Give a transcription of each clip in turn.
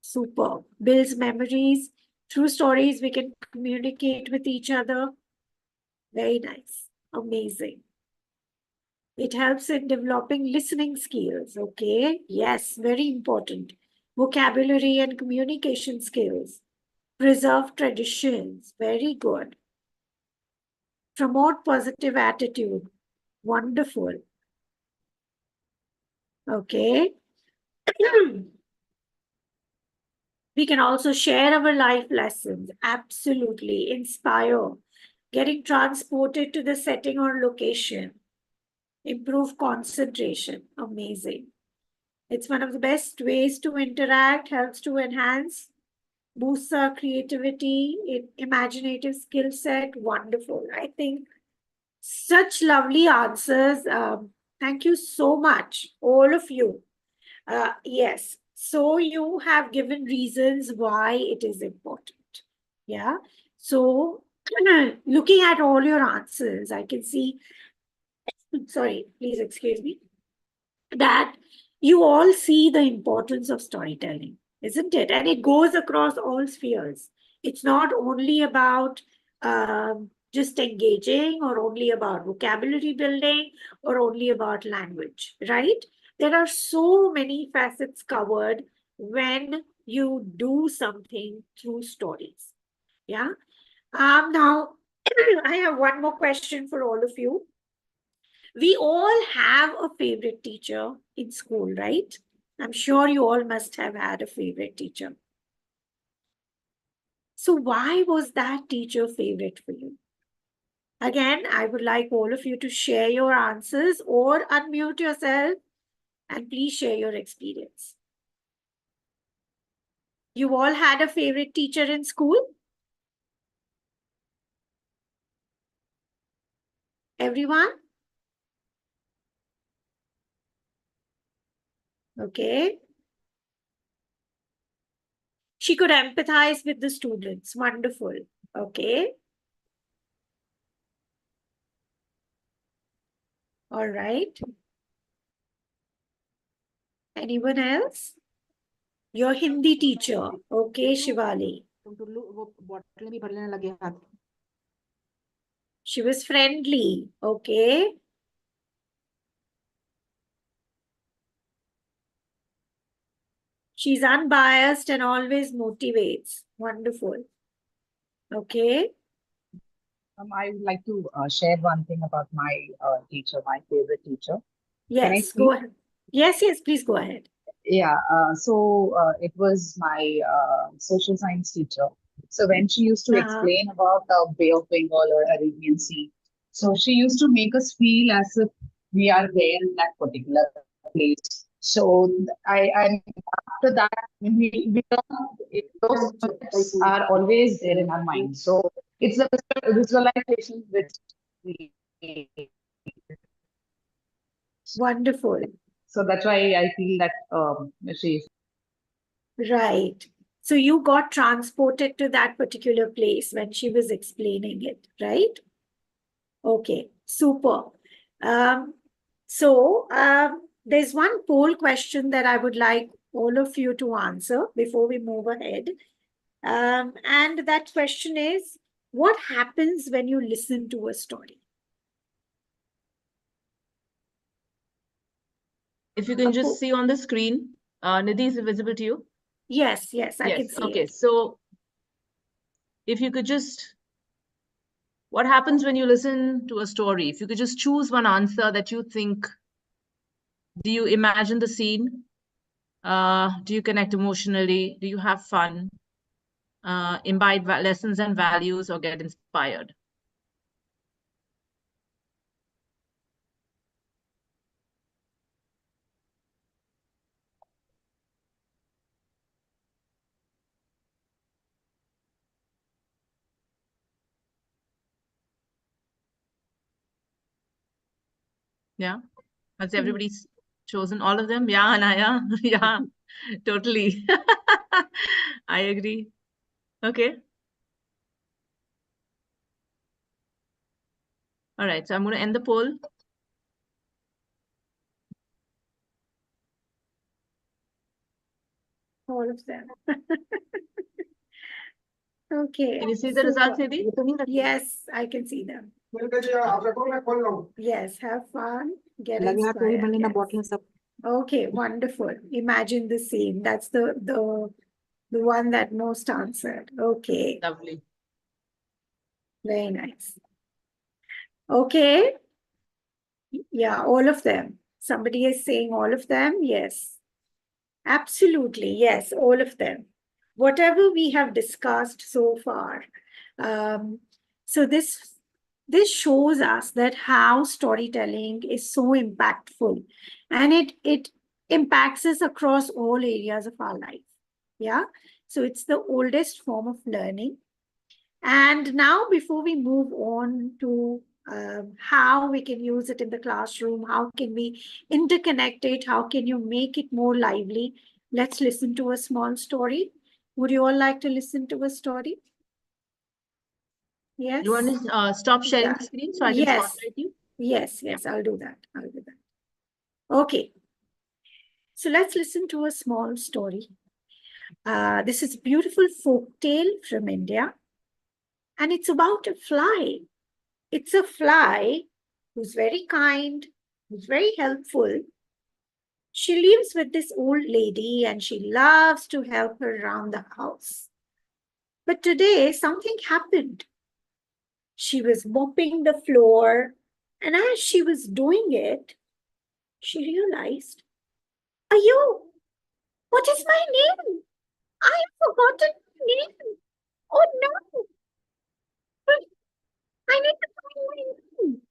Super. Builds memories. Through stories, we can communicate with each other. Very nice. Amazing. It helps in developing listening skills. Okay. Yes, very important. Vocabulary and communication skills. Preserve traditions. Very good. Promote positive attitude. Wonderful. Okay. We can also share our life lessons. Absolutely. Inspire. Getting transported to the setting or location. Improve concentration. Amazing. It's one of the best ways to interact, helps to enhance, boosts our creativity, imaginative skill set. Wonderful. I think such lovely answers. Thank you so much, all of you. Yes. So you have given reasons why it is important. Yeah. So looking at all your answers, I can see, sorry, please excuse me, that you all see the importance of storytelling, isn't it? And it goes across all spheres. It's not only about just engaging or only about vocabulary building or only about language, right? There are so many facets covered when you do something through stories. Yeah. Now, I have one more question for all of you. We all have a favorite teacher in school, right? I'm sure you all must have had a favorite teacher. So why was that teacher favorite for you? Again, I would like all of you to share your answers or unmute yourself and please share your experience. You all had a favorite teacher in school? Everyone? Okay. She could empathize with the students. Wonderful. Okay. All right. Anyone else? Your Hindi teacher. Okay, Shivali. She was friendly. Okay. She's unbiased and always motivates. Wonderful. Okay. I would like to share one thing about my teacher, my favorite teacher. Can I Yes, speak? go ahead. Yes, please go ahead. Yeah, it was my social science teacher. So when she used to Uh-huh. explain about the Bay of Bengal or Arabian Sea, so she used to make us feel as if we are there in that particular place. So and after that, when we learn, those concepts are always there in our mind. So it's the visualization which we. Wonderful. So that's why I feel that she. Right. So you got transported to that particular place when she was explaining it, right? Okay, super. Um, there's one poll question that I would like all of you to answer before we move ahead. And that question is, what happens when you listen to a story? If you can just see on the screen, Nidhi, is it visible to you? Yes, I can Yes. see Okay. it. So if you could just, what happens when you listen to a story? If you could just choose one answer that you think, do you imagine the scene? Do you connect emotionally? Do you have fun? Imbibe lessons and values or get inspired? Yeah. Has everybody chosen all of them? Yeah, Anaya. Yeah, totally. I agree. Okay. All right. So I'm going to end the poll. All of them. Okay. Can you see the results, super. Nidhi? Yes, I can see them. Yes, have fun, get लगे हाथ वही inspired. भले ना Yes. Bottle सब Okay, wonderful. Imagine the scene. That's the one that most answered. Okay, Lovely. very nice. Okay. Yeah, all of them. Somebody is saying all of them. Yes. Absolutely. Yes, all of them. Whatever we have discussed so far. So this shows us that how storytelling is so impactful, and it impacts us across all areas of our life. Yeah. So it's the oldest form of learning. And now, before we move on to how we can use it in the classroom, how can we interconnect it, how can you make it more lively, let's listen to a small story. Would you all like to listen to a story? Yes. You want to stop sharing Yeah. the screen so I can Yes. spotlight you? Yes, I'll do that. Okay. So let's listen to a small story. This is a beautiful folk tale from India, and it's about a fly. It's a fly who's very kind, who's very helpful. She lives with this old lady and she loves to help her around the house. But today something happened. She was mopping the floor, and as she was doing it, she realized, Ayo, what is my name? I have forgotten my name. Oh no, I need to find my name.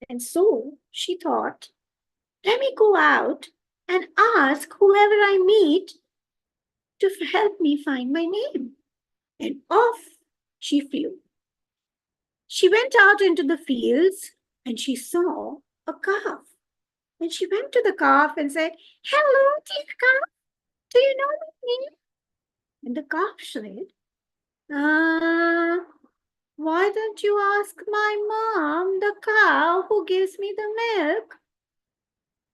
And so she thought, let me go out and ask whoever I meet to help me find my name. And off she flew. She went out into the fields and she saw a calf. And she went to the calf and said, hello, dear calf, do you know my name? And the calf said, why don't you ask my mom, the cow who gives me the milk?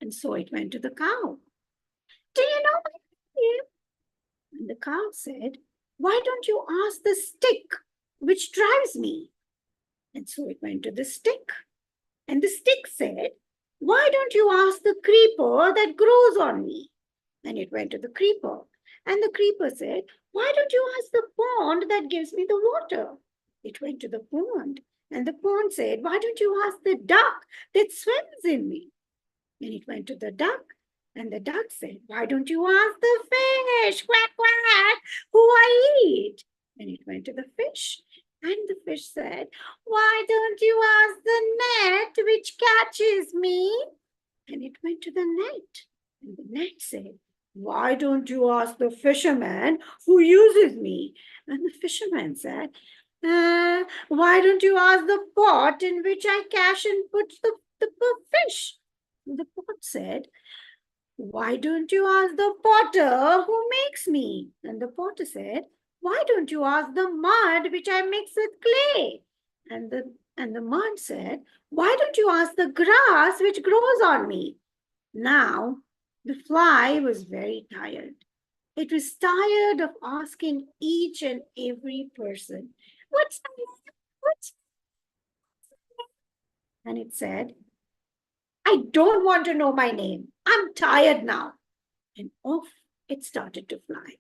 And so it went to the cow. Do you know my name? And the cow said, why don't you ask the stick which drives me? And so it went to the stick. And the stick said, why don't you ask the creeper that grows on me? And it went to the creeper. And the creeper said, why don't you ask the pond that gives me the water? It went to the pond. And the pond said, why don't you ask the duck that swims in me? And it went to the duck. And the duck said, why don't you ask the fish, quack, quack, who I eat? And it went to the fish. And the fish said, why don't you ask the net which catches me? And it went to the net. And the net said, why don't you ask the fisherman who uses me? And the fisherman said, why don't you ask the pot in which I catch and put the fish? And the pot said, why don't you ask the potter who makes me? And the potter said, why don't you ask the mud which I mix with clay? And the mud said, why don't you ask the grass which grows on me? Now, the fly was very tired. It was tired of asking each and every person, what's my name? What's my name? And it said, I don't want to know my name. I'm tired now. And off it started to fly.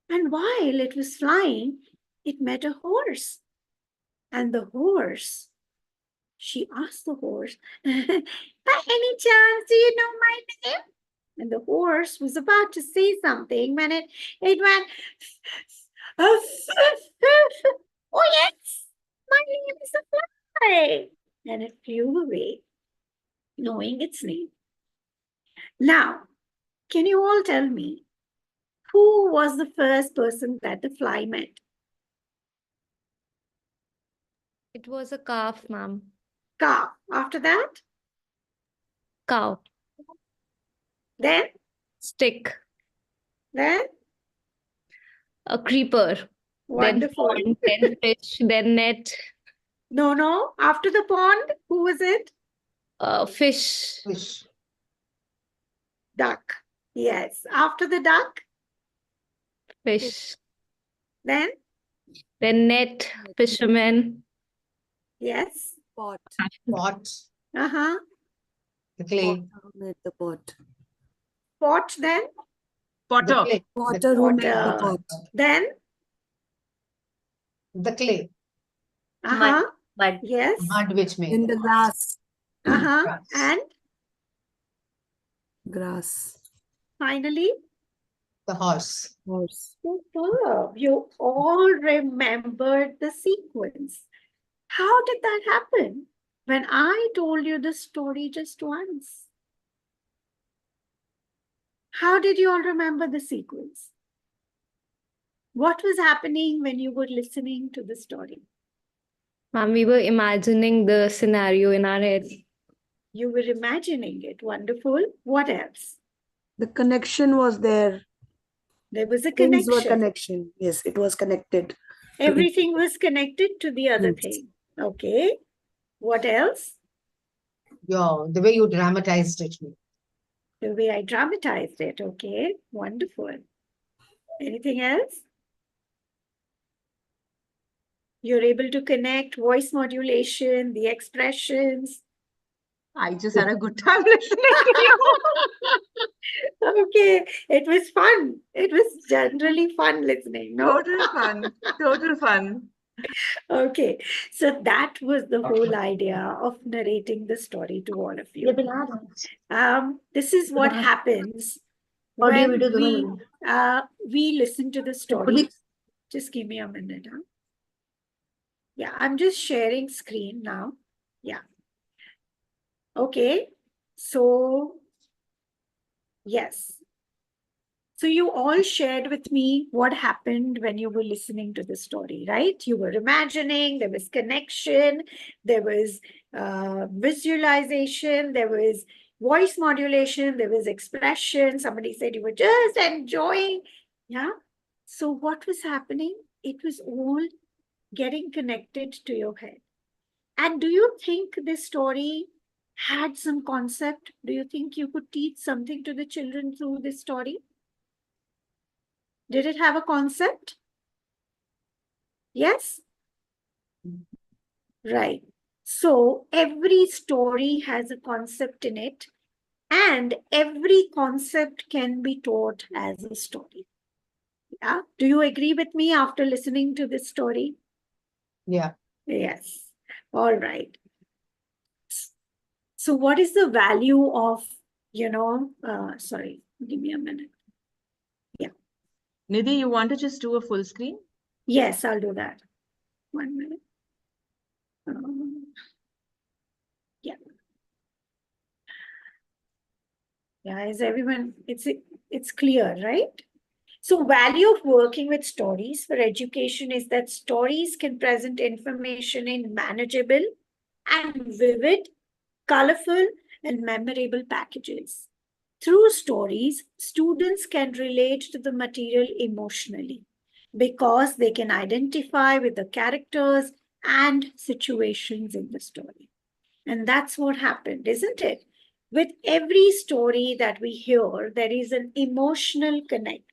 And while it was flying, it met a horse. And the horse, she asked the horse, by any chance, do you know my name? And the horse was about to say something when it went, oh yes, my name is a fly. And it flew away, knowing its name. Now, can you all tell me, who was the first person that the fly met? It was a calf, ma'am. Calf. After that, Cow. then, Stick. A creeper. wonderful. Then pond, then fish, then net. No. After the pond, who was it? Fish. fish Duck. Yes. After the duck, Fish. Then, Then net. Fisherman. yes. Pot. Pot. Uh-huh. The clay. Potter who made the pot. Pot then. The Potter. clay. Potter who made the Potter. pot. Then, The clay. uh-huh. Mud. Yes. Mud which made. In the grass. Uh-huh. Grass. And Grass. finally, The horse. Horse. superb. You all remembered the sequence. How did that happen? When I told you the story just once. How did you all remember the sequence? What was happening when you were listening to the story? Ma'am, we were imagining the scenario in our head. You were imagining it. Wonderful. What else? The connection was there. There was a Things were connection. connection. Yes, it was connected. Everything was connected to the other Yes. thing. Okay. What else? The way you dramatized it. The way I dramatized it. Okay. Wonderful. Anything else? You're able to connect voice modulation, the expressions. I just had a good time listening to you. Okay. It was fun. It was generally fun listening. No? Total fun. Total fun. Okay. So that was the whole idea of narrating the story to all of you. This is what happens when we listen to the story. Just give me a minute. Huh? Yeah, I'm just sharing screen now. Yeah. Okay. So, yes. So you all shared with me what happened when you were listening to the story, right? You were imagining, there was connection, there was visualization, there was voice modulation, there was expression. Somebody said you were just enjoying. Yeah. So what was happening? It was all getting connected to your head. And do you think this story had some concept? Do you think you could teach something to the children through this story? Did it have a concept? Yes? Right. So every story has a concept in it, and every concept can be taught as a story. Yeah. Do you agree with me after listening to this story? Yeah. Yes. All right. So what is the value of, sorry, give me a minute. Yeah. Nidhi, you want to just do a full screen? Yes, I'll do that. 1 minute. Yeah. Yeah, is everyone, it's clear, right? So value of working with stories for education is that stories can present information in manageable and vivid, colorful, and memorable packages. Through stories, students can relate to the material emotionally because they can identify with the characters and situations in the story. And that's what happened, isn't it? With every story that we hear, there is an emotional connect.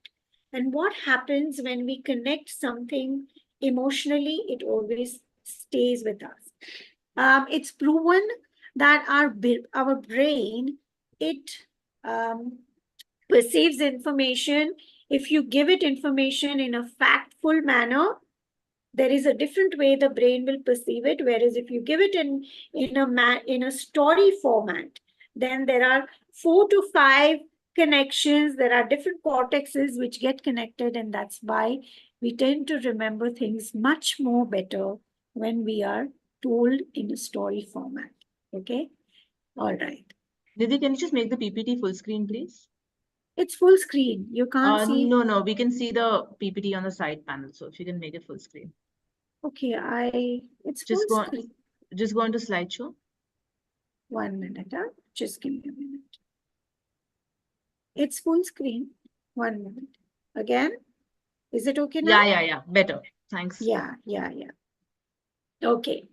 And what happens when we connect something emotionally, it always stays with us. It's proven that our brain, it perceives information. If you give it information in a factful manner, there is a different way the brain will perceive it. Whereas if you give it in a story format, then there are 4 to 5 connections. There are different cortexes which get connected, and that's why we tend to remember things much more better when we are told in a story format. Okay. All right. Nidhi, can you just make the PPT full screen, please? It's full screen. You can't see. No, we can see the PPT on the side panel. So if you can make it full screen. Okay, it's full Just go, screen. just go into slideshow. 1 minute, huh? Just give me a minute. It's full screen. 1 minute. Again, is it okay now? Yeah. Better. Thanks. Yeah. Okay.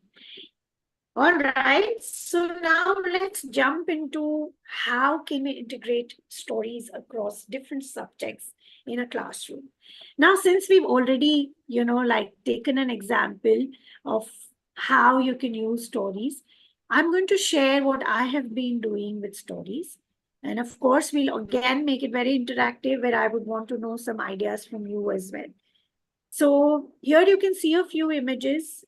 All right, so now let's jump into how can we integrate stories across different subjects in a classroom. Now, since we've already, like taken an example of how you can use stories, I'm going to share what I have been doing with stories. And of course, we'll again make it very interactive where I would want to know some ideas from you as well. So here you can see a few images.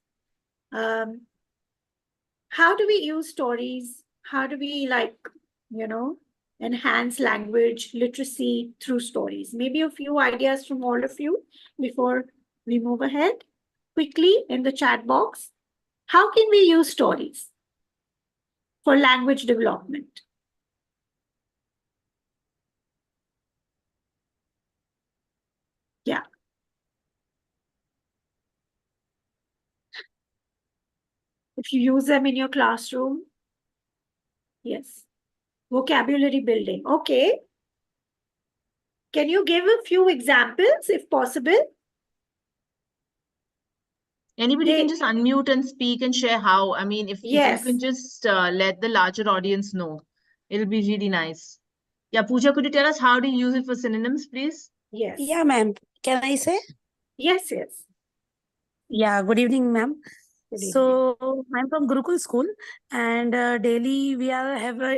How do we use stories? How do we enhance language literacy through stories? Maybe a few ideas from all of you before we move ahead. Quickly in the chat box, how can we use stories for language development? Yeah. If you use them in your classroom, yes. Vocabulary building. Okay. Can you give a few examples if possible? Anybody can just unmute and speak and share how. I mean, if you Yes. can just let the larger audience know, it'll be really nice. Yeah, Pooja, could you tell us how do you use it for synonyms, please? Yes. Yeah, ma'am. Can I say? Yes, yes. Yeah, good evening, ma'am. Good evening. So I'm from Gurukul School, and daily we are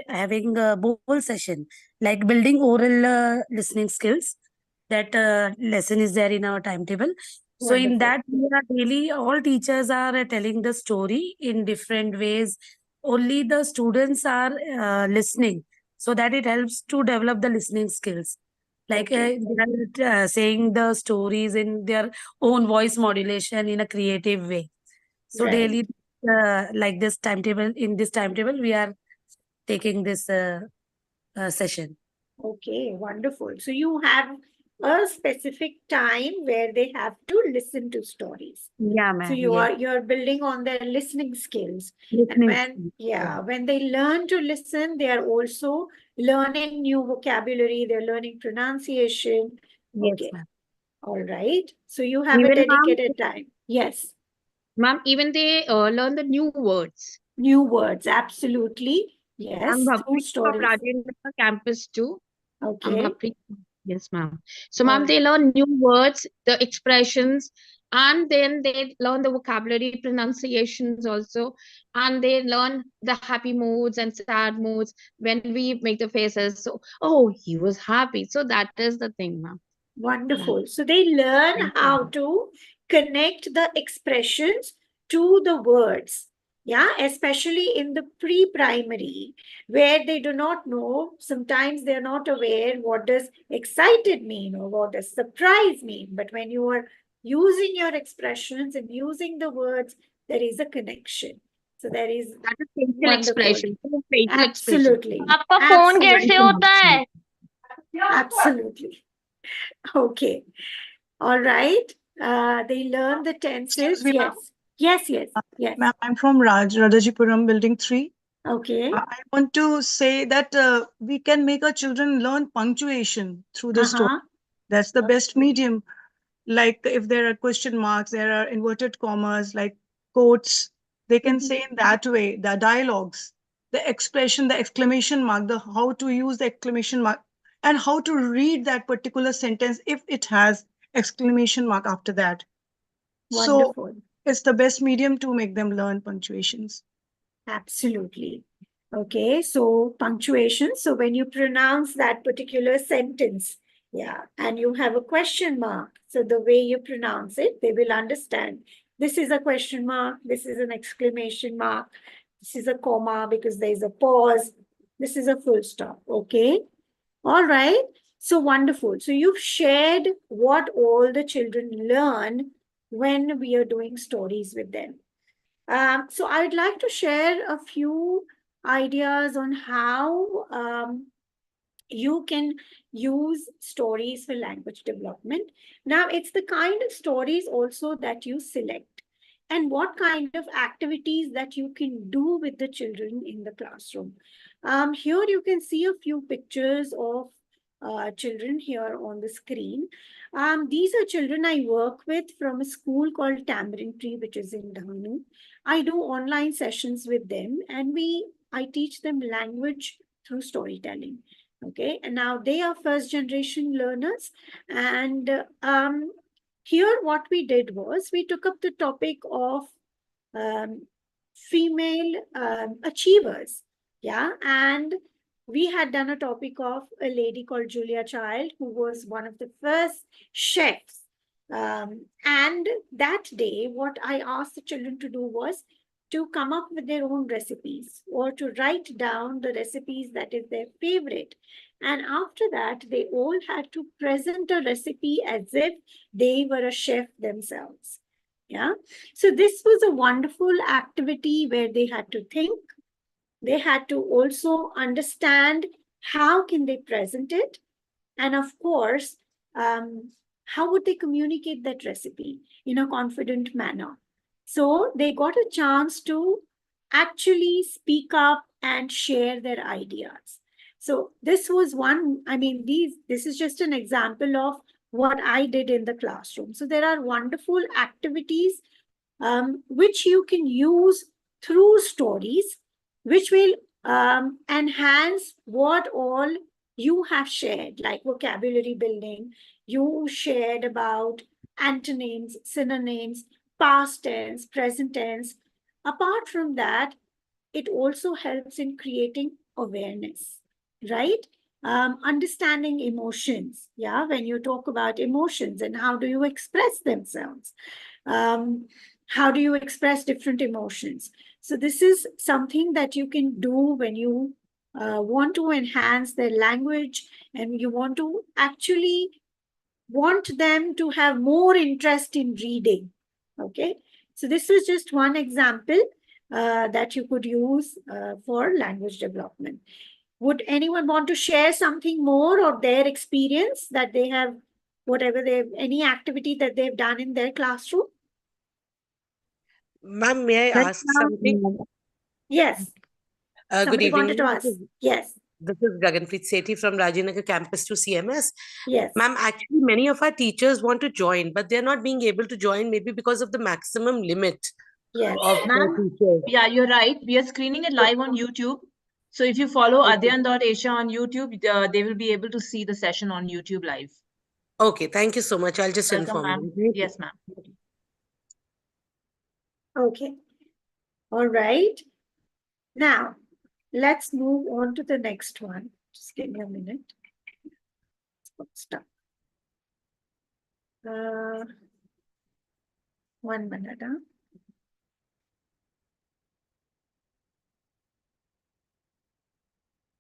having a bowl session, like building oral listening skills. That lesson is there in our timetable. So in Wonderful. that, we are daily all teachers are telling the story in different ways. Only the students are listening, so that it helps to develop the listening skills. Like Okay. they are saying the stories in their own voice modulation in a creative way. So Right. daily, like this timetable, in this timetable, we are taking this session. Okay, wonderful. So you have a specific time where they have to listen to stories. Yeah, So ma'am. Yes. you're building on their listening skills. And Listening when skills. when they learn to listen, they are also learning new vocabulary, they're learning pronunciation. Yes, Okay. ma'am. All right. So you have a Even ma'am, dedicated time. Yes. ma'am, even they learn the new words. New words. Absolutely. Yes. I'm Through Bhapri from stories. Rajendra campus too. I'm Okay. Bhapri. Yes, ma'am. So, All ma'am, right. they learn new words, the expressions, and then they learn the vocabulary pronunciations also. And they learn the happy moods and sad moods when we make the faces. So, oh, he was happy. So that is the thing, ma'am. Wonderful. So they learn how to connect the expressions to the words. Yeah, especially in the pre-primary, where they do not know, sometimes they're not aware what does excited mean or what does surprise mean. But when you are using your expressions and using the words, there is a connection. So there is That is facial wonderful. expression. Facial expression. Absolutely. आपका phone कैसे Absolutely. होता है? Absolutely. Okay. All right. They learn the tenses. Excuse me, ma'am. Yes. Yes. Ma'am, I'm from Rajajipuram, Building 3. Okay. I want to say that we can make our children learn punctuation through the story. Uh-huh. That's the best medium. Like if there are question marks, there are inverted commas, like quotes, they can say in that way, the dialogues, the expression, the exclamation mark, the how to use the exclamation mark, and how to read that particular sentence if it has exclamation mark after that. So Wonderful. it's the best medium to make them learn punctuations. Absolutely. Okay. So punctuation. So when you pronounce that particular sentence, yeah, and you have a question mark. So the way you pronounce it, they will understand. This is a question mark. This is an exclamation mark. This is a comma because there's a pause. This is a full stop. Okay. All right. So wonderful. So you've shared what all the children learn when we are doing stories with them. So I'd like to share a few ideas on how you can use stories for language development. Now, it's the kind of stories also that you select and what kind of activities that you can do with the children in the classroom. Here you can see a few pictures of children here on the screen. These are children I work with from a school called Tamarind Tree, which is in Dhanu. I do online sessions with them, and I teach them language through storytelling. Okay, and now they are first generation learners, and here what we did was we took up the topic of female achievers. Yeah, and we had done a topic of a lady called Julia Child, who was one of the first chefs. And that day, what I asked the children to do was to come up with their own recipes or to write down the recipes that is their favorite. And after that, they all had to present a recipe as if they were a chef themselves. Yeah. So this was a wonderful activity where they had to think. They had to also understand how can they present it. And of course, how would they communicate that recipe in a confident manner? So they got a chance to actually speak up and share their ideas. So this was one, I mean, this is just an example of what I did in the classroom. So there are wonderful activities which you can use through stories, which will enhance what all you have shared, like vocabulary building. You shared about antonyms, synonyms, past tense, present tense. Apart from that, it also helps in creating awareness, right? Understanding emotions. Yeah, when you talk about emotions and how do you express themselves, how do you express different emotions? So this is something that you can do when you want to enhance their language and you want to actually want them to have more interest in reading. Okay, so this is just one example that you could use for language development. Would anyone want to share something more of their experience that they have, whatever any activity that they've done in their classroom? Ma'am, may I ask something? Yes. Good Somebody evening. wanted to ask. Yes. This is Gaganpreet Sethi from Rajinagar campus to CMS. Yes. Ma'am, actually, many of our teachers want to join, but they're not being able to join, maybe because of the maximum limit Yes. of the Ma'am, teachers. yeah, you're right. We are screening it live on YouTube. So if you follow Adyan.Asia on YouTube, they will be able to see the session on YouTube live. Okay, thank you so much. I'll just Welcome, inform ma'am. them. Thank you. Yes, ma'am. Okay. All right. Now, let's move on to the next one. Just give me a minute. Stop. 1 minute. Huh?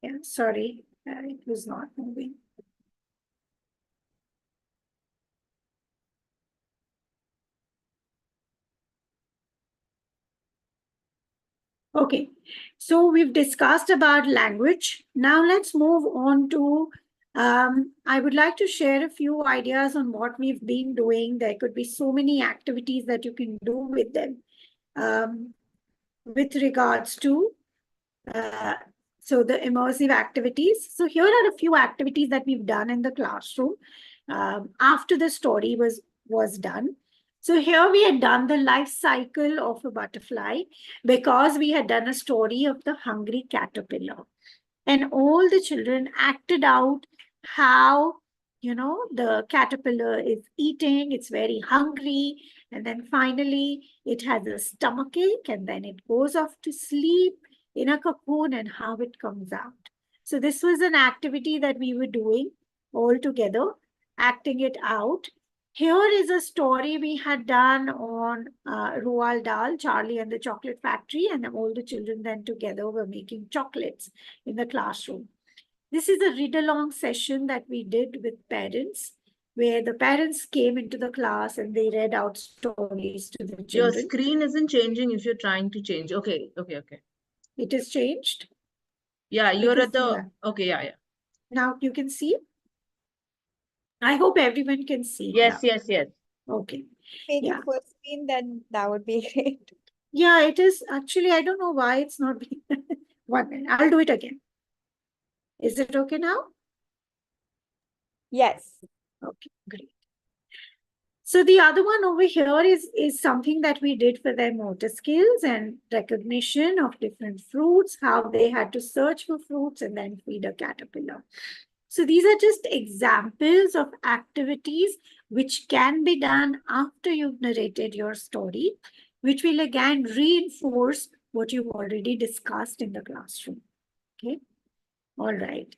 Yeah, sorry. It was not moving. Okay, so we've discussed about language. Now let's move on to, I would like to share a few ideas on what we've been doing. There could be so many activities that you can do with them with regards to, so the immersive activities. So here are a few activities that we've done in the classroom after the story was done. So here we had done the life cycle of a butterfly because we had done a story of the hungry caterpillar. And all the children acted out how, the caterpillar is eating, it's very hungry. And then finally it has a stomachache and then it goes off to sleep in a cocoon and how it comes out. So this was an activity that we were doing all together, acting it out. Here is a story we had done on Roald Dahl, Charlie and the Chocolate Factory, and all the children then together were making chocolates in the classroom. This is a read-along session that we did with parents, where the parents came into the class and they read out stories to the Your children. screen isn't changing if you're trying to change. Okay. It is changed? Yeah, you're Because, at the, yeah. okay, yeah. Now you can see? I hope everyone can see. Yes. Okay. Maybe Yeah. full screen, then that would be great. Yeah, it is actually, I don't know why it's not being 1 minute. I'll do it again. Is it okay now? Yes. Okay, great. So the other one over here is something that we did for their motor skills and recognition of different fruits, how they had to search for fruits and then feed a caterpillar. So these are just examples of activities which can be done after you've narrated your story, which will again reinforce what you've already discussed in the classroom. Okay. All right.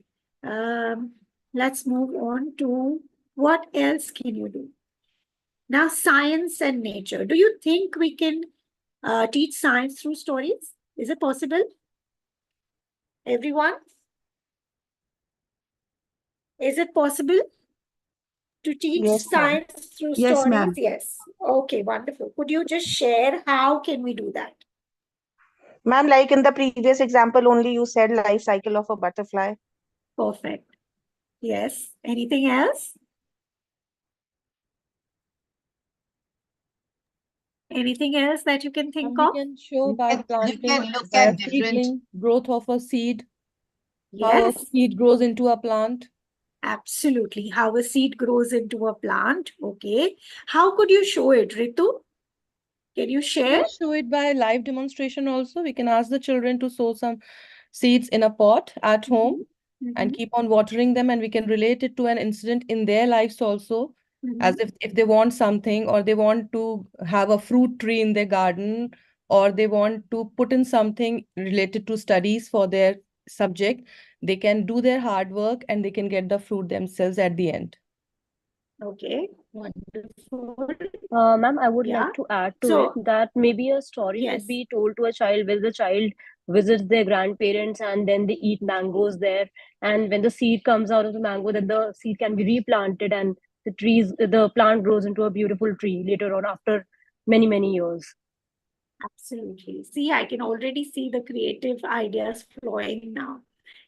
Let's move on to what else can you do? Now, science and nature. Do you think we can teach science through stories? Is it possible? Everyone? Is it possible to teach Yes, ma'am. science through Yes, stories? ma'am. Yes. Okay, wonderful. Could you just share how can we do that? Ma'am, like in the previous example, only you said life cycle of a butterfly. Perfect. Yes. Anything else? Anything else that you can think We of? can show You by can planting, look by a at different. seedling, growth of a seed, how a Yes, seed grows into a plant. absolutely. How a seed grows into a plant. Okay. How could you show it, Ritu? Can you We share? can show it by live demonstration also. We can ask the children to sow some seeds in a pot at home and keep on watering them, and we can relate it to an incident in their lives also, as if they want something, or they want to have a fruit tree in their garden, or they want to put in something related to studies for their subject. They can do their hard work and they can get the fruit themselves at the end. Okay, wonderful. Ma'am, I would Yeah. like to add to So, it that maybe a story yes. could be told to a child where the child visits their grandparents and then they eat mangoes there. And when the seed comes out of the mango, then the seed can be replanted and the plant grows into a beautiful tree later on after many, many years. Absolutely. See, I can already see the creative ideas flowing now.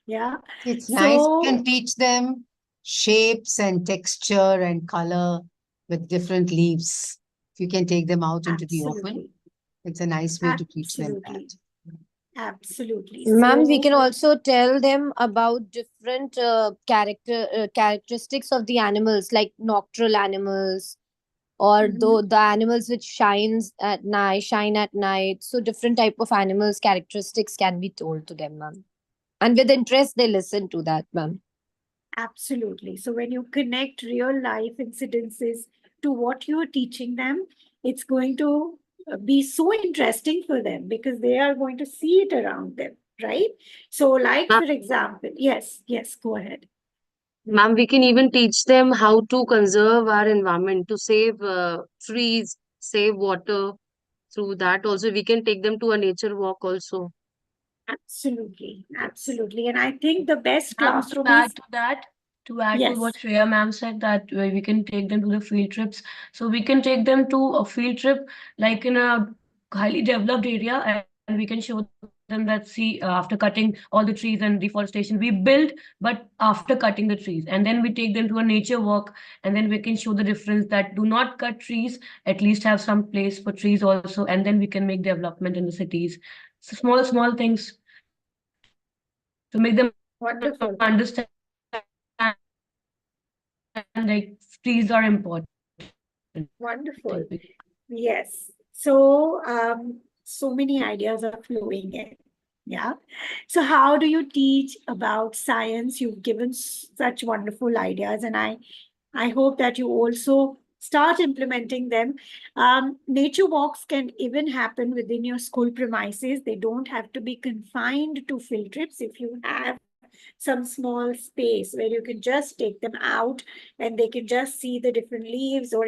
Yeah. It's nice. You So, can teach them shapes and texture and color with different leaves. If you can take them out into the open, absolutely. it's a nice way to teach them that. Absolutely. Absolutely. Ma'am, we So, can also tell them about different characteristics of the animals, like nocturnal animals, or the animals which shine at night. So different type of animals characteristics can be told to them, ma'am. And with interest, they listen to that, ma'am. absolutely. So when you connect real life incidences to what you're teaching them, it's going to be so interesting for them because they are going to see it around them, right? So, like, for example, yes, go ahead. Ma'am, we can even teach them how to conserve our environment, to save trees, save water. Through that also, we can take them to a nature walk also. Absolutely, absolutely. And I think the best Ma'am, classroom to add is, to that, to add to yes, what Shreya ma'am said, that we can take them to the field trips. So we can take them to a field trip like in a highly developed area, and we can show them that, see, after cutting all the trees and deforestation, we build, but after cutting the trees. And then we take them to a nature walk, and then we can show the difference that do not cut trees, at least have some place for trees also, and then we can make development in the cities. So small things to make them understand, wonderful. like trees are important. Wonderful. Yes. So, so many ideas are flowing in. Yeah. So, how do you teach about science? You've given such wonderful ideas, and I hope that you also start implementing them. Nature walks can even happen within your school premises. They don't have to be confined to field trips. If you have some small space where you can just take them out and they can just see the different leaves, or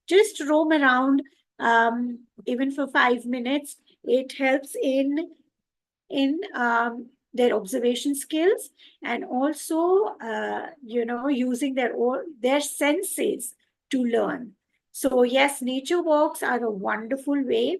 just roam around even for 5 minutes, it helps in their observation skills, and also using their senses to learn. So yes, nature walks are a wonderful way.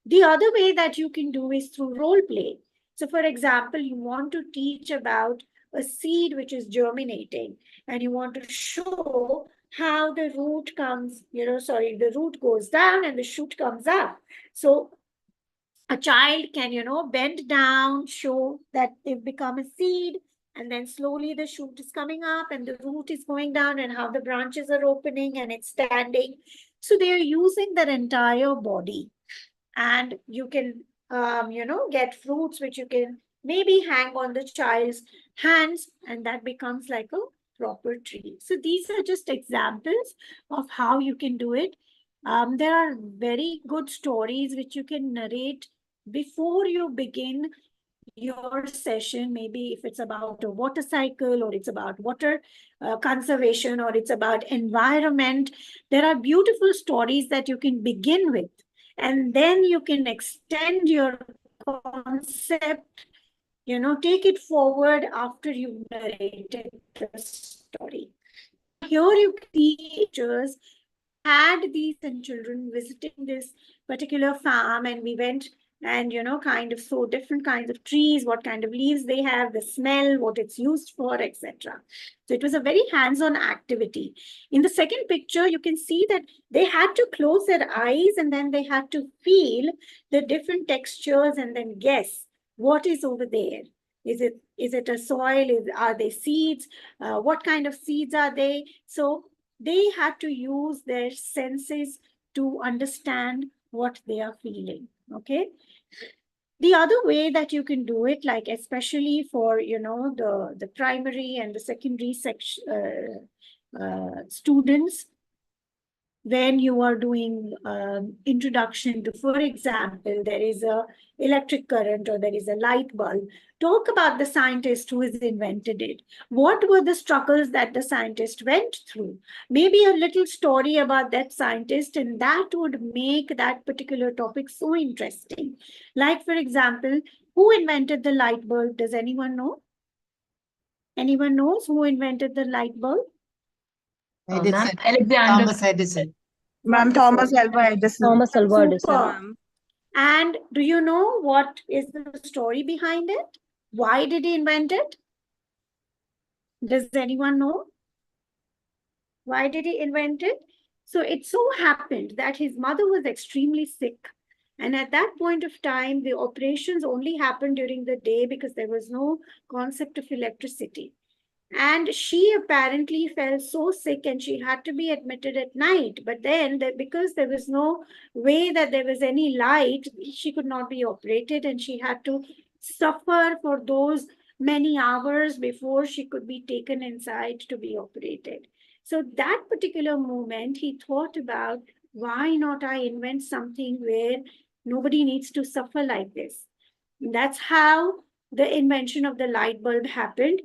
The other way that you can do is through role play. So for example, you want to teach about a seed which is germinating, and you want to show how the the root goes down and the shoot comes up. So a child can, bend down, show that they've become a seed, And then slowly the shoot is coming up and the root is going down and how the branches are opening and it's standing. So they are using their entire body. And you can, get fruits which you can maybe hang on the child's hands, and that becomes like a proper tree. So these are just examples of how you can do it. There are very good stories which you can narrate before you begin your session. Maybe if it's about a water cycle, or it's about water conservation, or it's about environment, there are beautiful stories that you can begin with, and then you can extend your concept, take it forward after you've narrated the story. Here you see teachers had these children visiting this particular farm, and we went and kind of saw different kinds of trees, what kind of leaves they have, the smell, what it's used for, etc. So it was a very hands-on activity. In the second picture, you can see that they had to close their eyes and then they had to feel the different textures and then guess what is over there. Is it a soil? Are they seeds? What kind of seeds are they? So they had to use their senses to understand what they are feeling. Okay. The other way that you can do it, like especially for the primary and the secondary section students, when you are doing introduction to, for example, there is a electric current or there is a light bulb, talk about the scientist who has invented it. What were the struggles that the scientist went through? Maybe a little story about that scientist, and that would make that particular topic so interesting. Like, for example, who invented the light bulb? Does anyone know? Anyone knows who invented the light bulb? Edison. Alexander. Thomas Edison. Ma'am, Thomas Alva Edison. Thomas Alva Edison. Super. And do you know what is the story behind it? Why did he invent it? Does anyone know? Why did he invent it? So it so happened that his mother was extremely sick. And at that point of time, the operations only happened during the day because there was no concept of electricity. And she apparently felt so sick and she had to be admitted at night. But then, because there was no way that there was any light, she could not be operated, and she had to suffer for those many hours before she could be taken inside to be operated. So that particular moment, he thought about, why not I invent something where nobody needs to suffer like this? And that's how the invention of the light bulb happened.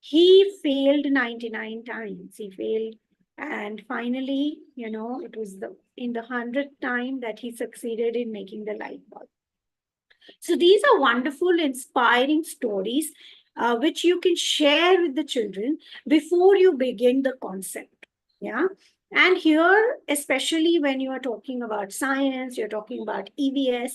He failed 99 times. He failed. And finally, it was in the 100th time that he succeeded in making the light bulb. So these are wonderful, inspiring stories which you can share with the children before you begin the concept. Yeah. And here, especially when you are talking about science, you're talking about EVS,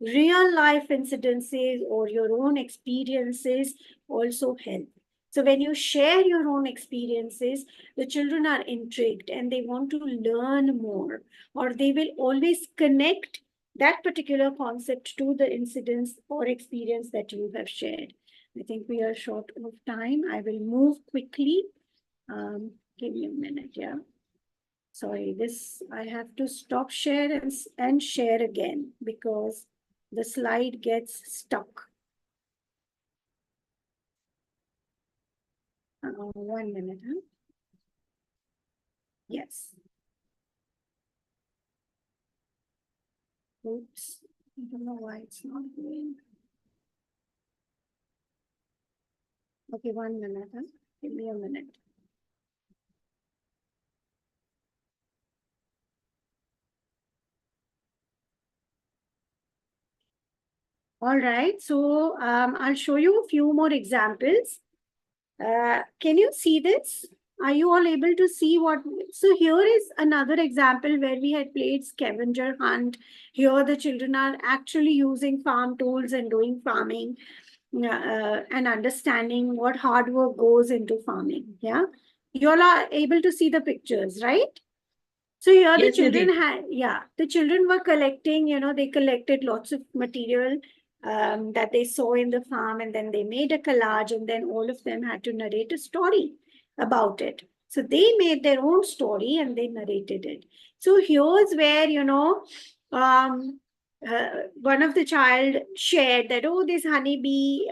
real life incidences or your own experiences also help. So when you share your own experiences, the children are intrigued and they want to learn more, or they will always connect that particular concept to the incidents or experience that you have shared. I think we are short of time. I will move quickly. Give me a minute, yeah. Sorry, I have to stop share and share again because the slide gets stuck. 1 minute, huh? Yes. Oops, I don't know why it's not doing. Okay, 1 minute, huh? Give me a minute. All right, so I'll show you a few more examples. Can you see this? Are you all able to see what? So here is another example where we had played scavenger hunt. Here the children are actually using farm tools and doing farming and understanding what hard work goes into farming. Yeah, you all are able to see the pictures, right? So here Yes, the children Nidhi. the children were collecting, they collected lots of material that they saw in the farm, and then they made a collage, and then all of them had to narrate a story about it. So they made their own story and they narrated it. So here's where, one of the child shared that, oh, this honeybee,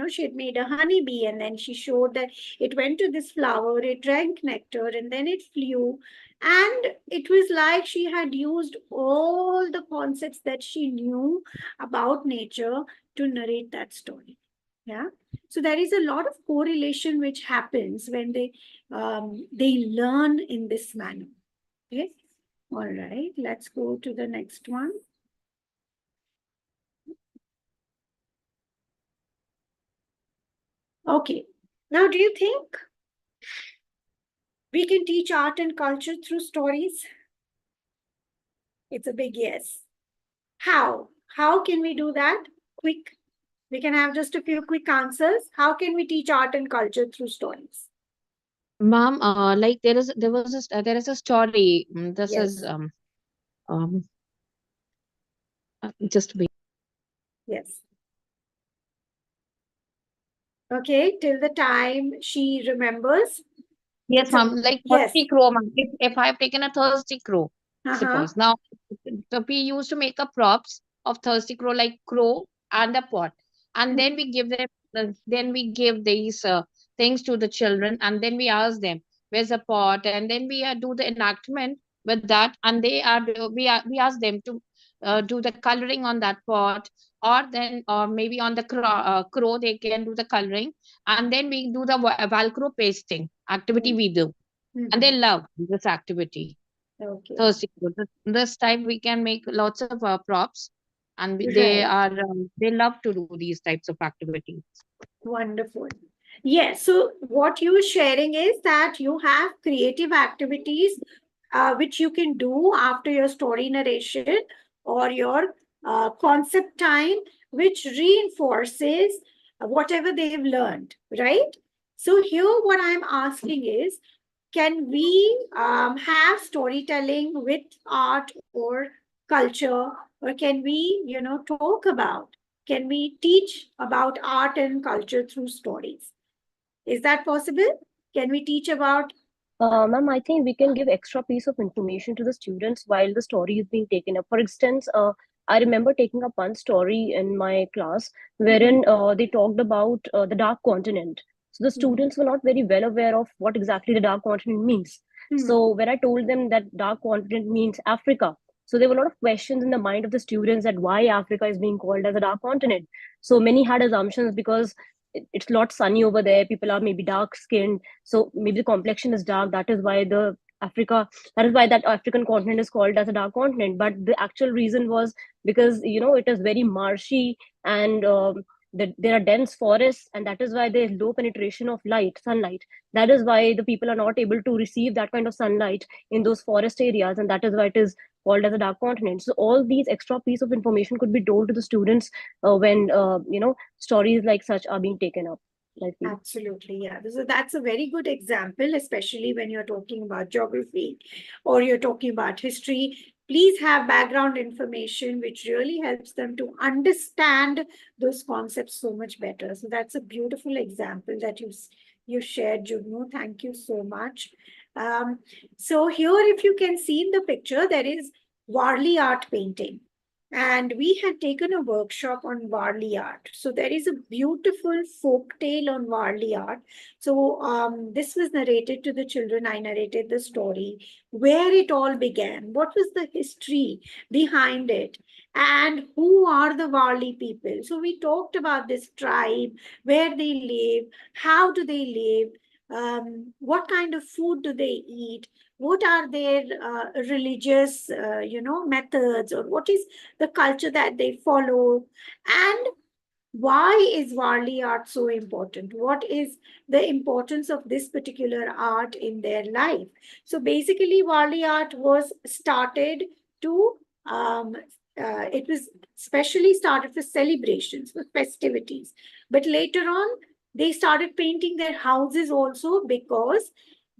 she had made a honeybee, and then she showed that it went to this flower, it drank nectar, and then it flew. And it was like she had used all the concepts that she knew about nature to narrate that story. Yeah. So there is a lot of correlation which happens when they learn in this manner. Okay. All right. Let's go to the next one. Okay. Now, do you think we can teach art and culture through stories? It's a big yes. How? How can we do that? Quick. We can have just a few quick answers. How can we teach art and culture through stories? Ma'am, like there is a story. This Yes. is just wait. Yes. Okay, till the time she remembers. Yes, ma'am. Like Yes. thirsty crow, ma'am. If I've taken a thirsty crow, suppose now we used to make up props of thirsty crow, like crow and a pot, and then we give them, then we give these things to the children, and then we ask them where's the pot, and then we do the enactment with that, and we ask them to do the coloring on that pot, or maybe on the crow they can do the coloring, and then we do the Velcro pasting activity we do, and they love this activity. Okay. So this time we can make lots of props, and Right. they love to do these types of activities. Wonderful. Yes. So what you are sharing is that you have creative activities which you can do after your story narration or your concept time, which reinforces whatever they've learned, right? So here what I'm asking is, can we have storytelling with art or culture, or can we, talk about, can we teach about art and culture through stories? Is that possible? Can we teach about? Ma'am, I think we can give extra piece of information to the students while the story is being taken up. For instance, I remember taking up one story in my class wherein they talked about the dark continent. So the students were not very well aware of what exactly the dark continent means. So when I told them that dark continent means Africa, so there were a lot of questions in the mind of the students that why Africa is being called as a dark continent. So many had assumptions because it's not sunny over there. People are maybe dark skinned, so maybe the complexion is dark. That is why that African continent is called as a dark continent. But the actual reason was because it is very marshy, and there are dense forests, and that is why there is low penetration of sunlight. That is why the people are not able to receive that kind of sunlight in those forest areas, and that is why it is called as a dark continent. So all these extra piece of information could be told to the students when stories like such are being taken up. Absolutely, yeah. So that's a very good example, especially when you're talking about geography or you're talking about history. Please have background information which really helps them to understand those concepts so much better. So that's a beautiful example that you shared, Jugnu. Thank you so much. So here, if you can see in the picture, there is Warli art painting. And we had taken a workshop on Warli art. So there is a beautiful folk tale on Warli art. So this was narrated to the children. I narrated the story, where it all began, what was the history behind it, and who are the Warli people. So we talked about this tribe, where they live, how do they live, what kind of food do they eat, what are their religious methods, or what is the culture that they follow, and why is Warli art so important? What is the importance of this particular art in their life? So basically, Warli art was started to, it was specially started for celebrations, for festivities. But later on, they started painting their houses also, because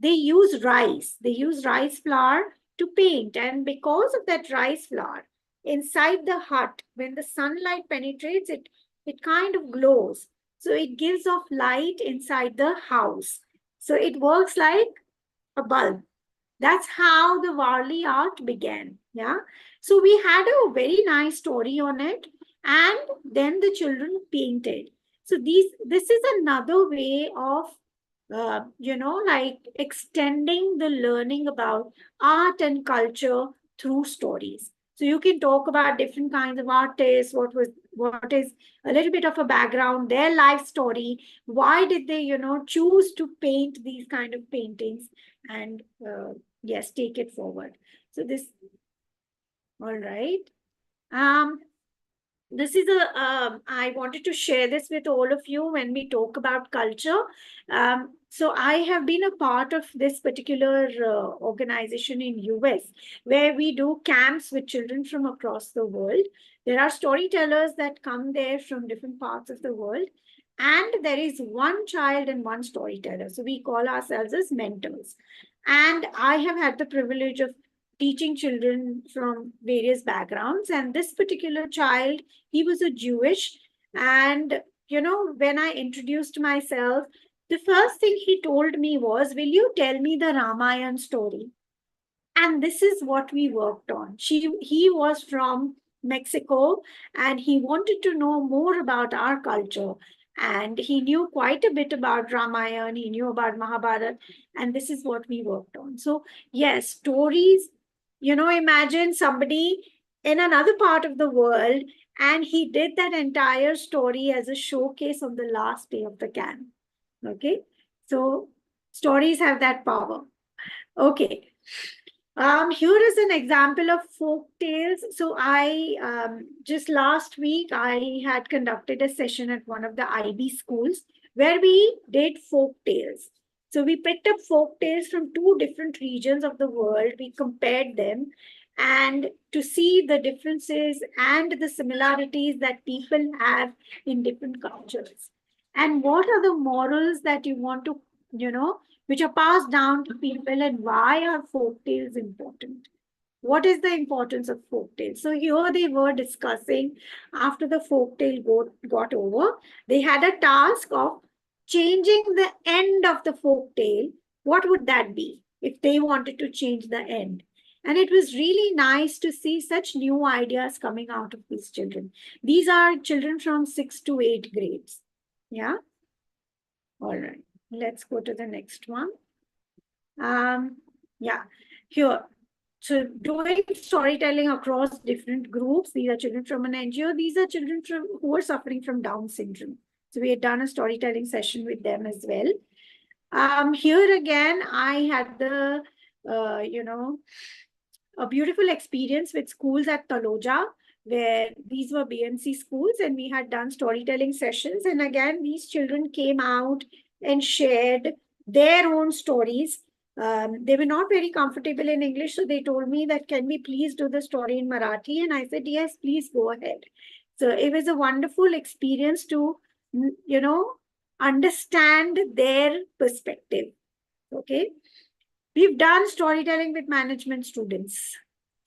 they use rice. They use rice flour to paint. And because of that rice flour, inside the hut, when the sunlight penetrates, it kind of glows. So it gives off light inside the house. So it works like a bulb. That's how the Varley art began. Yeah. So we had a very nice story on it, and then the children painted. So this is another way of like extending the learning about art and culture through stories. So you can talk about different kinds of artists, what is a little bit of a background, their life story, why did they choose to paint these kind of paintings, and yes, take it forward. So this, all right. This is I wanted to share this with all of you when we talk about culture. So I have been a part of this particular organization in US, where we do camps with children from across the world. There are storytellers that come there from different parts of the world, and there is one child and one storyteller. So we call ourselves as mentors. And I have had the privilege of teaching children from various backgrounds. And this particular child, he was a Jewish. And, when I introduced myself, the first thing he told me was, will you tell me the Ramayana story? And this is what we worked on. He was from Mexico, and he wanted to know more about our culture. And he knew quite a bit about Ramayana, he knew about Mahabharata, and this is what we worked on. So, yes, stories, imagine somebody in another part of the world, and he did that entire story as a showcase on the last day of the camp. Okay, so stories have that power. Okay. Here is an example of folk tales. So I just last week I had conducted a session at one of the IB schools where we did folk tales. So we picked up folk tales from two different regions of the world. We compared them, and to see the differences and the similarities that people have in different cultures. And what are the morals that you want to, which are passed down to people, and why are folk tales important? What is the importance of folk tales? So here they were discussing after the folk tale got over, they had a task of changing the end of the folk tale. What would that be if they wanted to change the end? And it was really nice to see such new ideas coming out of these children. These are children from 6 to 8 grades. Yeah. All right. Let's go to the next one. Yeah, here. So doing storytelling across different groups. These are children from an NGO. These are children who are suffering from Down syndrome. So we had done a storytelling session with them as well. Here again, I had the, a beautiful experience with schools at Taloja, where these were BMC schools, and we had done storytelling sessions. And again, these children came out and shared their own stories. They were not very comfortable in English, so they told me that, can we please do the story in Marathi? And I said, yes, please go ahead. So it was a wonderful experience to, understand their perspective. Okay. We've done storytelling with management students.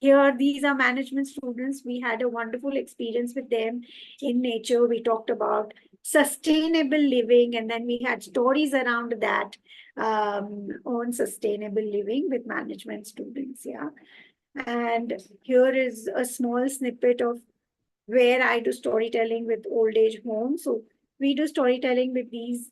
Here, these are management students. We had a wonderful experience with them in nature. We talked about sustainable living, and then we had stories around that on sustainable living with management students. Yeah. And here is a small snippet of where I do storytelling with old age homes. So we do storytelling with these,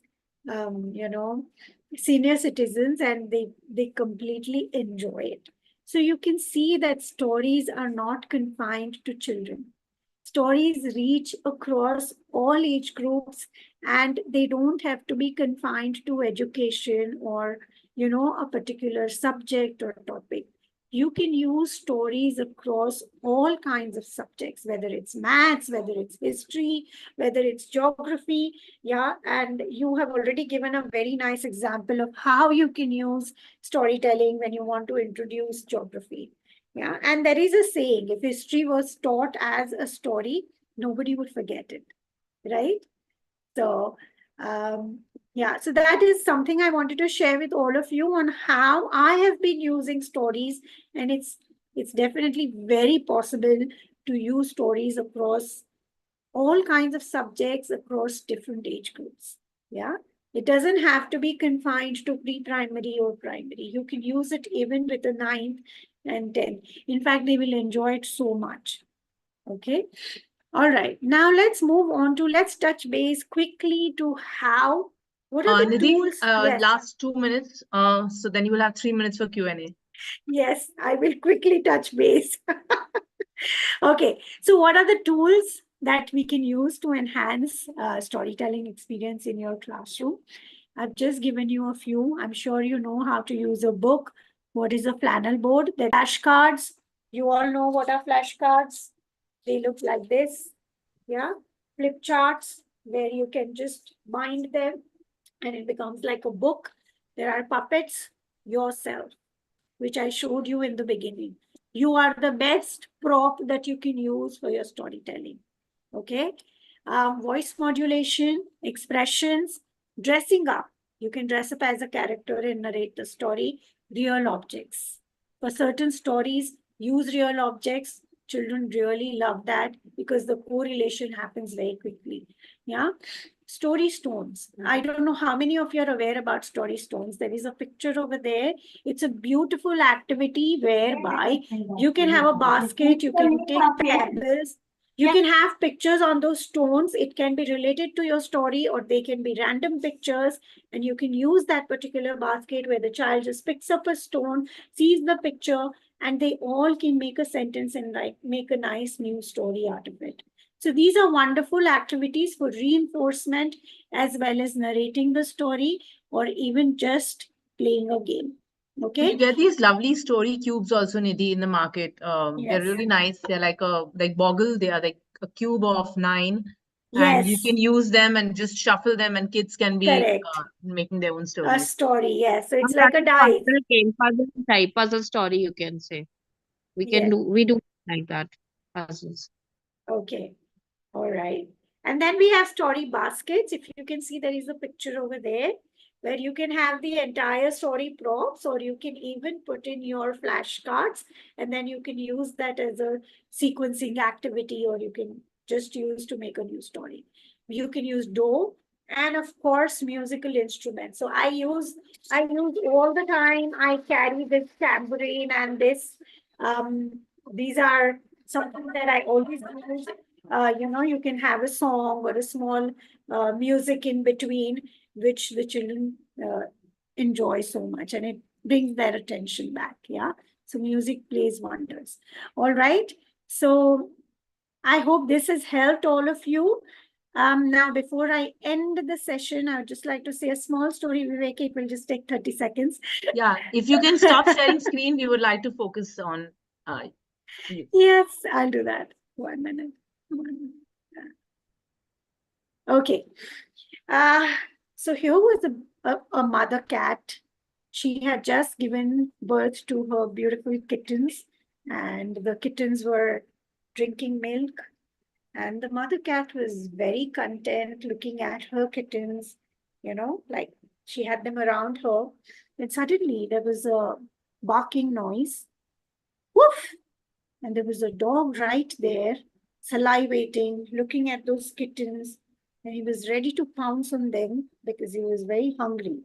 senior citizens, and they completely enjoy it. So you can see that stories are not confined to children. Stories reach across all age groups, and they don't have to be confined to education or, a particular subject or topic. You can use stories across all kinds of subjects, whether it's maths, whether it's history, whether it's geography. Yeah, and you have already given a very nice example of how you can use storytelling when you want to introduce geography. Yeah, and there is a saying, if history was taught as a story, nobody would forget it, right? So, yeah, so that is something I wanted to share with all of you on how I have been using stories, and it's definitely very possible to use stories across all kinds of subjects across different age groups. Yeah. It doesn't have to be confined to pre-primary or primary. You can use it even with the 9th and 10th. In fact, they will enjoy it so much. Okay. All right. Now let's move on to, let's touch base quickly to how, what are the Nidhi, tools? Yes. last 2 minutes. So then you will have 3 minutes for Q&A. Yes, I will quickly touch base. Okay, so what are the tools that we can use to enhance storytelling experience in your classroom? I've just given you a few. I'm sure you know how to use a book. What is a flannel board? The flashcards. You all know what are flashcards. They look like this. Yeah. Flip charts where you can just bind them and it becomes like a book. There are puppets yourself, which I showed you in the beginning. You are the best prop that you can use for your storytelling. Okay. Voice modulation, expressions, dressing up. You can dress up as a character and narrate the story. Real objects. For certain stories, use real objects. Children really love that because the correlation happens very quickly. Yeah. Story stones. I don't know how many of you are aware about story stones. There is a picture over there. It's a beautiful activity whereby you can have a basket, you can take pebbles, you can have pictures on those stones. It can be related to your story or they can be random pictures. And you can use that particular basket where the child just picks up a stone, sees the picture, and they all can make a sentence and like make a nice new story out of it. So these are wonderful activities for reinforcement as well as narrating the story or even just playing a game. Okay. You get these lovely story cubes also, Nidhi, in the market. They're really nice. They're like boggle. They are like a cube of 9. And you can use them and just shuffle them and kids can be making their own A stories. story, yes. So it's like a dice. Game puzzle type, puzzle story, you can say. We do like that, puzzles. Okay. All right. And then we have story baskets. If you can see, there is a picture over there where you can have the entire story props, or you can even put in your flashcards and then you can use that as a sequencing activity, or you can just use to make a new story. You can use dough and of course musical instruments. So I use all the time. I carry this tambourine and this these are something that I always use. You can have a song or a small music in between, which the children enjoy so much, and it brings their attention back. Yeah. So music plays wonders. All right. So I hope this has helped all of you. Now, before I end the session, I would just like to say a small story, Vivek. It will just take 30 seconds. Yeah. If you can stop sharing screen, we would like to focus on you. Yes, I'll do that. 1 minute. Okay. So here was a mother cat. She had just given birth to her beautiful kittens, and the kittens were drinking milk. And the mother cat was very content looking at her kittens, like she had them around her. And suddenly there was a barking noise. Woof! And there was a dog right there, salivating, looking at those kittens, and he was ready to pounce on them because he was very hungry.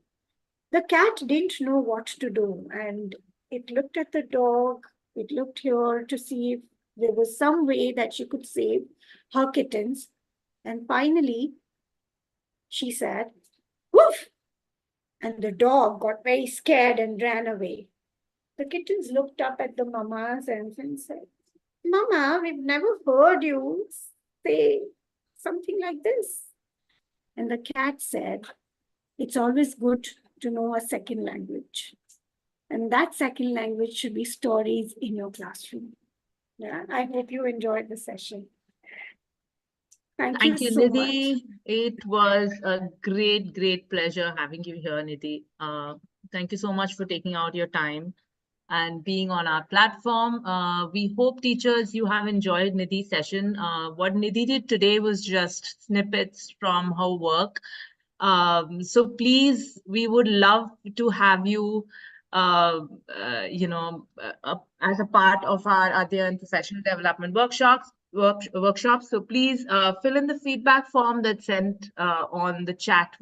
The cat didn't know what to do, and it looked at the dog, it looked here to see if there was some way that she could save her kittens. And finally, she said, "Woof!" And the dog got very scared and ran away. The kittens looked up at the mamas and said, "Mama, we've never heard you say something like this." And the cat said, "It's always good to know a second language. And that second language should be stories in your classroom." Yeah, I hope you enjoyed the session. Thank you so Nidhi. much. It was a great, great pleasure having you here, Nidhi. Thank you so much for taking out your time and being on our platform. We hope, teachers, you have enjoyed Nidhi's session. What Nidhi did today was just snippets from her work. So please, we would love to have you as a part of our Adya and professional development workshops. So please fill in the feedback form that's sent on the chat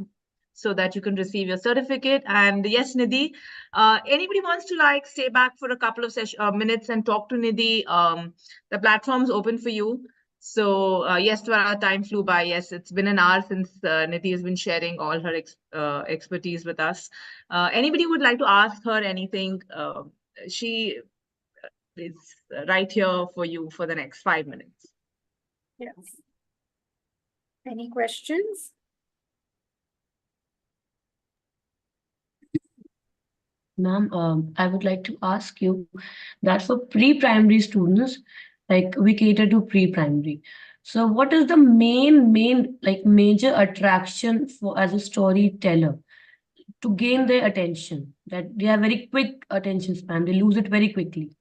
so that you can receive your certificate. And yes, Nidhi, anybody wants to like stay back for a couple of minutes and talk to Nidhi, the platform's open for you. So yes, our time flew by. Yes, it's been an hour since Nidhi has been sharing all her expertise with us. Anybody would like to ask her anything? She is right here for you for the next 5 minutes. Yes. Any questions? Ma'am, I would like to ask you that for pre-primary students, like we cater to pre-primary. So what is the main like major attraction for as a storyteller to gain their attention? That they have very quick attention span, they lose it very quickly.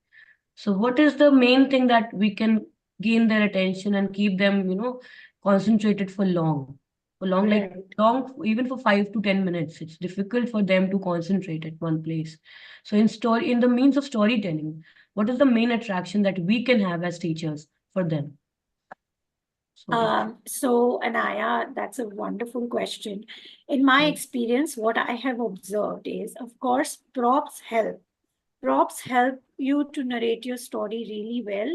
So what is the main thing that we can gain their attention and keep them, concentrated for long? Like long, even for 5 to 10 minutes. It's difficult for them to concentrate at one place. So in the means of storytelling, what is the main attraction that we can have as teachers for them? So Anaya, that's a wonderful question. In my experience, what I have observed is, of course, props help. Props help you to narrate your story really well,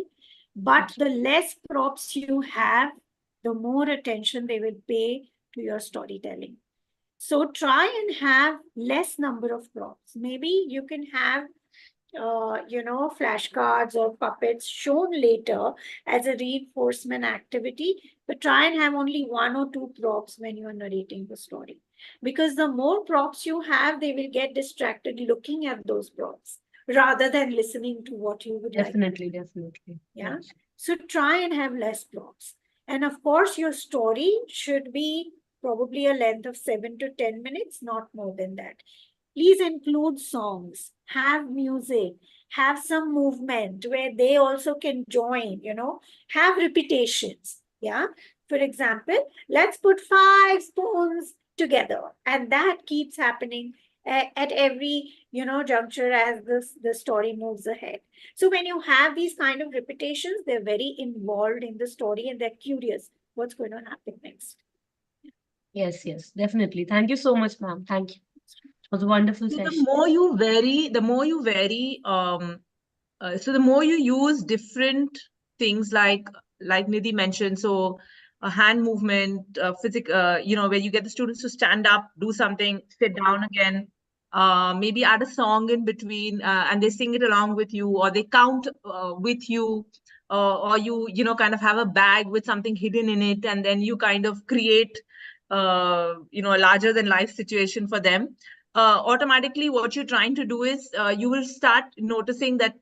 but the less props you have, the more attention they will pay to your storytelling. So try and have less number of props. Maybe you can have flashcards or puppets shown later as a reinforcement activity, but try and have only 1 or 2 props when you are narrating the story. Because the more props you have, they will get distracted looking at those props rather than listening to what you would like. Definitely. Yeah. Yes. So try and have less props. And of course, your story should be probably a length of 7 to 10 minutes, not more than that. Please include songs, have music, have some movement where they also can join, have repetitions. Yeah. For example, let's put 5 spoons together, and that keeps happening at every, juncture as the story moves ahead. So when you have these kind of repetitions, they're very involved in the story and they're curious what's going to happen next. Yes, definitely. Thank you so much, ma'am. Thank you. It was a wonderful session. The more you vary, so the more you use different things like Nidhi mentioned, so a hand movement, where you get the students to stand up, do something, sit down again, maybe add a song in between, and they sing it along with you, or they count with you, or you kind of have a bag with something hidden in it, and then you kind of create a larger than life situation for them. Automatically what you're trying to do is you will start noticing that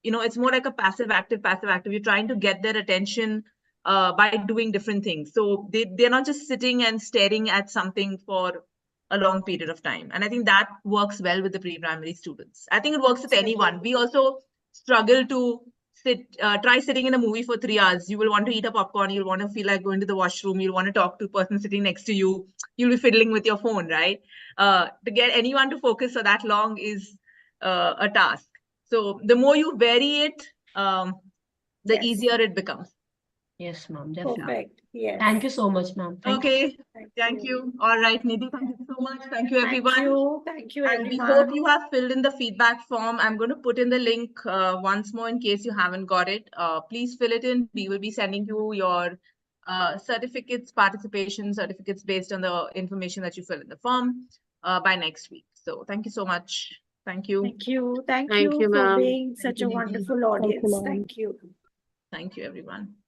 it's more like a passive active. You're trying to get their attention by doing different things, so they're not just sitting and staring at something for a long period of time. And I think that works well with the pre-primary students. I think it works with anyone. We also struggle to try sitting in a movie for 3 hours. You will want to eat a popcorn, you'll want to feel like going to the washroom, you'll want to talk to a person sitting next to you, you'll be fiddling with your phone, right? To get anyone to focus for that long is a task. So the more you vary it, the easier it becomes. Yes, ma'am, definitely. Perfect. Yes. Thank you so much, ma'am. Okay. Thank you. All right, Nidhi, thank you so much. Thank you, everyone. Thank you, And everyone. we hope you have filled in the feedback form. I'm going to put in the link once more in case you haven't got it. Please fill it in. We will be sending you your certificates, participation certificates based on the information that you fill in the form by next week. So thank you so much. Thank you. Thank you. Thank Thank you you, for ma'am. being such a wonderful audience. ma'am. Thank you. Thank you, everyone.